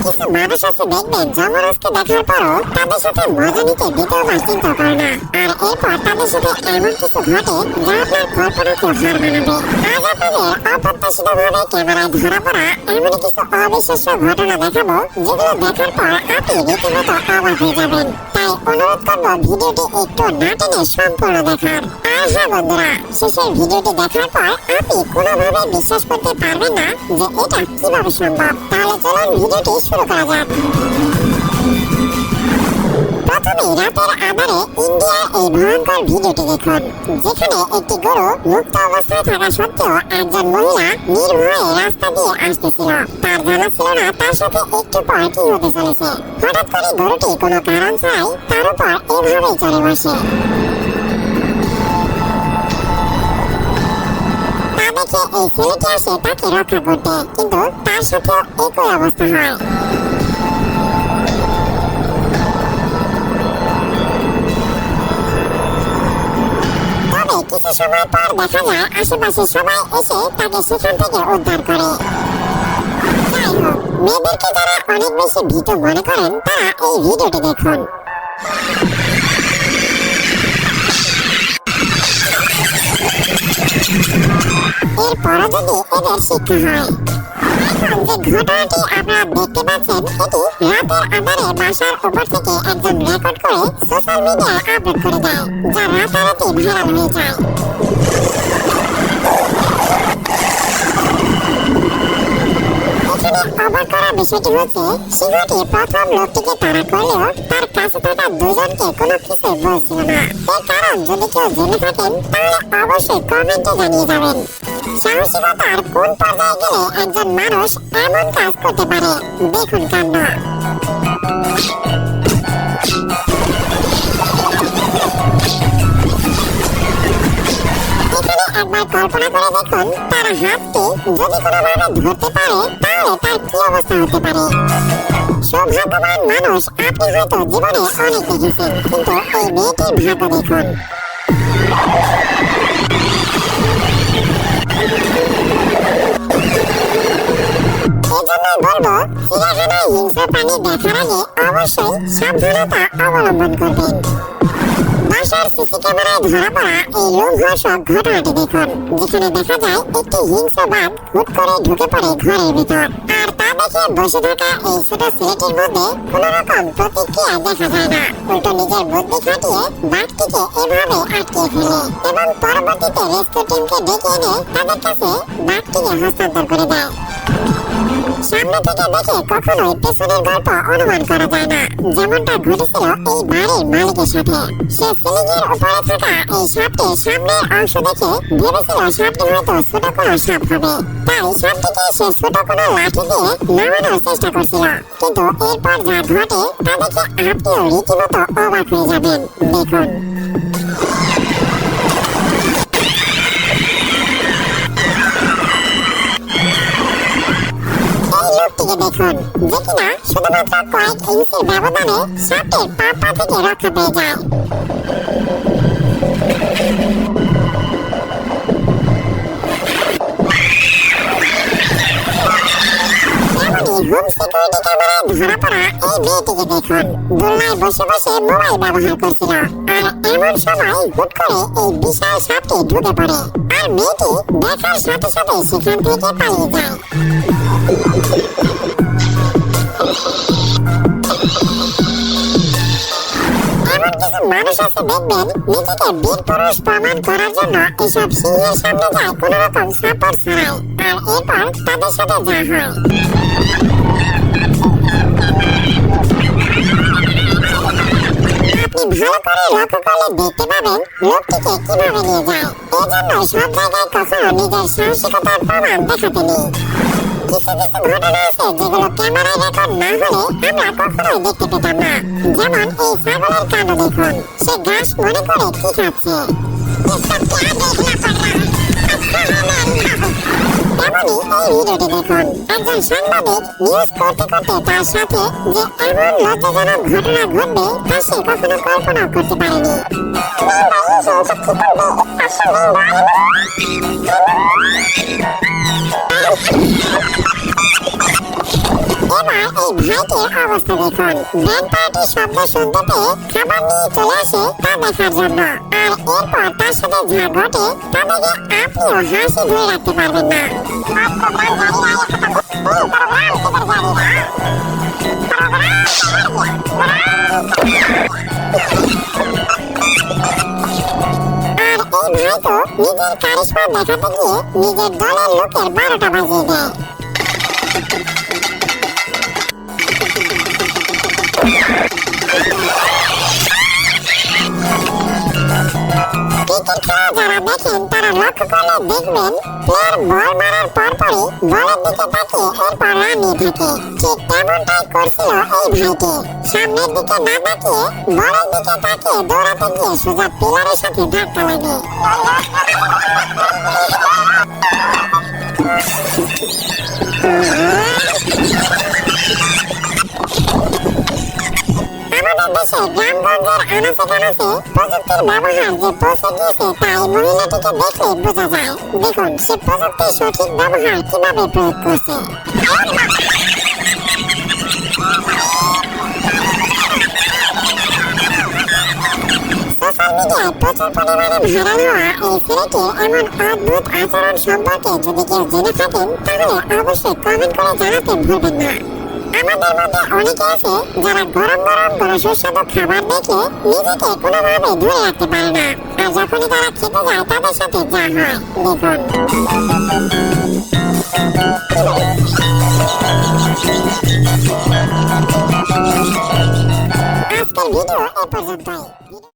কিছু মানুষ আছে দেখবেন যমরাজকে দেখার পরও তাদের সাথে মজা নিতে দ্বিতীয়বার চিন্তা করে না, আর এরপর তাদের সাথে এমন কিছু ঘটে যা আপনার কল্পনাকেও হার মানাবে। আজ আপনাদের অপ্রত্যাশিতভাবে ক্যামেরায় ধরা পড়া এমন কিছু অবিশ্বাস্য ঘটনা দেখাবো যেগুলো দেখার পর আপনি রীতিমতো অবাক হয়ে যাবেন। তাই অনুরোধ করবো ভিডিওটি একটু না টেনে সম্পূর্ণ দেখার। আর হ্যাঁ বন্ধুরা, শেষের ভিডিওটি দেখার পর আপনি কোনোভাবে বিশ্বাস করতে পারবেন না যে এটা কিভাবে সম্ভব। তাহলে চলুন ভিডিওটি শুরু করা যাক। প্রথমে রাতের আধারে ইন্ডিয়ার এই ভয়ঙ্কর ভিডিওটি দেখুন, যেখানে একটি গরু মুক্ত অবস্থায় থাকা সত্ত্বেও একজন মহিলা নির্ভয়ে রাস্তা দিয়ে আসতেছিল। তার জানা ছিল না তার সাথে একটু পর কি হতে চলেছে। হঠাৎ করে গরুটি কোনো কারণ ছাড়াই তার উপর এভাবেই চড়ে বসে। তা দেখে এই ছেলেটি আসে তাকে রক্ষা করতে, কিন্তু তার সাথে একই অবস্থা হয়। কিছু সময় পর দেখা যায় আশেপাশে সবাই এসে তাকে সেখান থেকে উদ্ধার করে। যাই হোক, মেয়েদেরকে যারা অনেক বেশি ভীতু মনে করেন তারা এই ভিডিওটি দেখুন। এরপরও যদি এদের শিক্ষা হয়। এখন যে ঘটনাটি আপনারা দেখতে পাচ্ছেন এটি রাতের আধারে বাসার উপর থেকে একজন রেকর্ড করে সোশ্যাল মিডিয়ায় আপলোড করে দেয়, যা রাতারাতি ভাইরাল হয়ে যায়। এখানে অবাক করা বিষয়টি হচ্ছে সিংহটি প্রথম লোকটিকে তাড়া করলেও তার কাছে থাকা দুজনকে কোনো কিছু বলছিল না। এর কারণ যদি কেউ জেনে থাকেন তাহলে অবশ্যই কমেন্টে জানিয়ে যাবেন। সাহসিকতার কোন পর্যায়ে গেলে একজন মানুষ এমন কাজ করতে পারে, দেখুন কাণ্ড। এখানে একবার কল্পনা করে দেখুন তার হাতটি যদি কোনোভাবে ধরতে পারে তাহলে তার কি অবস্থা হতে পারে। সৌভাগ্যবান মানুষ আপনি হয়তো জীবনে অনেক দেখেছেন, কিন্তু এই মেয়েটির ভাগ্য দেখুন। এজন্যই বলবো, চিড়িয়াখানায় হিংস্র প্রাণী দেখার আগে অবশ্যই সাবধানতা অবলম্বন করবেন। বাসার সিসি ক্যামেরায় ধরা পড়া এই লোমহর্ষক ঘটনাটি দেখুন, যেখানে দেখা যায় একটি হিংস্র বাঘ হুট করে ঢুকে পড়ে ঘরের ভিতর। আর তা দেখে বসে থাকা এই ছোট ছেলেটির মধ্যে কোন রকম প্রতিক্রিয়া দেখা যায় না, উল্টো নিজের বুদ্ধি খাটিয়ে বাঘটিকে এভাবে আটকে ফেলে এবং পরবর্তীতে রেস্কিউ টিমকে ডেকে এনে তাদের কাছে বাঘটিকে হস্তান্তর করে দেয়। সামনে থেকে দেখে কখনোই পেছনের গল্প অনুমান করা যায় না, যেমনটা ঘটেছিল এই বাড়ির মালিকের সাথে। সে সিলিংয়ের উপরে থাকা এই সাপটির সামনের অংশ দেখে ভেবেছিল সাপটি হয়তো ছোট কোনো সাপ হবে, তাই সাপটিকে সে ছোট কোনো লাঠি দিয়ে নামানোর চেষ্টা করছিল। কিন্তু এরপর যা ঘটে তা দেখে আপনিও রীতিমতো অবাক হয়ে যাবেন, দেখুন। লোকটিকে দেখুন, যে কিনা শুধুমাত্র কয়েক ইঞ্চির ব্যবধানে সাপটির পা থেকে রক্ষা পেয়ে যায়। তেমনি হোম সিকিউরিটি ক্যামেরায় ধরা পড়া এই মেয়েটিকে দেখুন, দোলনায় বসে বসে মোবাইল ব্যবহার করছিল। আর এমন সময় হুট করে এই বিশাল সাপটি ঢুকে পড়ে, আর মেয়েটি দেখার সাথে সাথে সেখান থেকে পালিয়ে যায়। এমন কিছু মানুষ আছে দেখবেন নিজেকে বীর পুরুষ প্রমাণ করার জন্য এসব সিংহের সামনে যায় কোন রকম সাপোর্ট ছাড়াই, আর এরপর তাদের সাথে যা হয়। আপনি ভালো করে লক্ষ্য করলে দেখতে পাবেন লোকটিকে কিভাবে নিয়ে যায়। এজন্য সব জায়গায় কখনো নিজের সাহসিকতার প্রমাণ দেখাতে নেই। কিছু কিছু ঘটনা আছে যেগুলো ক্যামেরায় রেকর্ড না হলে আমরা কখনোই দেখতে পেতাম না, যেমন এই ছাগলের কাণ্ড দেখুন, সে ঘাস মনে করে কি খাচ্ছে। তেমনি এই ভিডিওটি দেখুন, একজন সাংবাদিক নিউজ করতে করতে তার সাথে যে এমন লজ্জাজনক ঘটনা ঘটবে তা সে কখনো কল্পনা করতে পারেনি। এবার এই ভাইটির অবস্থা দেখুন, ব্যান্ড পার্টির শব্দ শুনতে পেয়ে খাবার নিয়ে চলে আসে তা দেখার জন্য। আর এরপর তার সাথে যা ঘটে তা দেখে আপনিও হাসি ধরে রাখতে পারবেন না। আর এই ভাই তো নিজের কারিশমা দেখাতে গিয়ে নিজের দলের লোকের 12টা বাজিয়ে দেয়। ক্রিকেট খেলা যারা দেখেন তারা লক্ষ্য করলে দেখবেন প্লেয়ার বল মারার পরপরই বলের দিকে তাকিয়ে এরপর রান নিয়ে থাকে। ঠিক তেমনটাই করছিল এই ভাইটি, সামনের দিকে না তাকিয়ে বলের দিকে তাকিয়ে দৌড়াতে গিয়ে সোজা পিলারের সাথে ধাক্কা লাগে। আমাদের দেশে গ্রামগঞ্জের আনাচে কানাচে প্রযুক্তির ব্যবহার যে পৌঁছে গিয়েছে তাই মহিলাটিকে দেখলে বোঝা যায়। দেখুন সে প্রযুক্তির সঠিক ব্যবহার কিভাবে প্রয়োগ করছে। সোশ্যাল মিডিয়ায় প্রচুর পরিমাণে ভাইরাল হওয়া এই ছেলেটির এমন অদ্ভুত আচরণ সম্পর্কে যদি কেউ জেনে থাকেন তাহলে অবশ্যই কমেন্ট করে জানাতে ভুলবেন না। আমাদের মধ্যে অনেকে আছে যারা গরম গরম কোনো সুস্বাদু খাবার দেখলে নিজেকে কোনোভাবে ধরে রাখতে পারে না, আর যখনই তারা খেতে যায় তাদের সাথে যা হয় দেখুন। আজকের ভিডিও এ পর্যন্তই।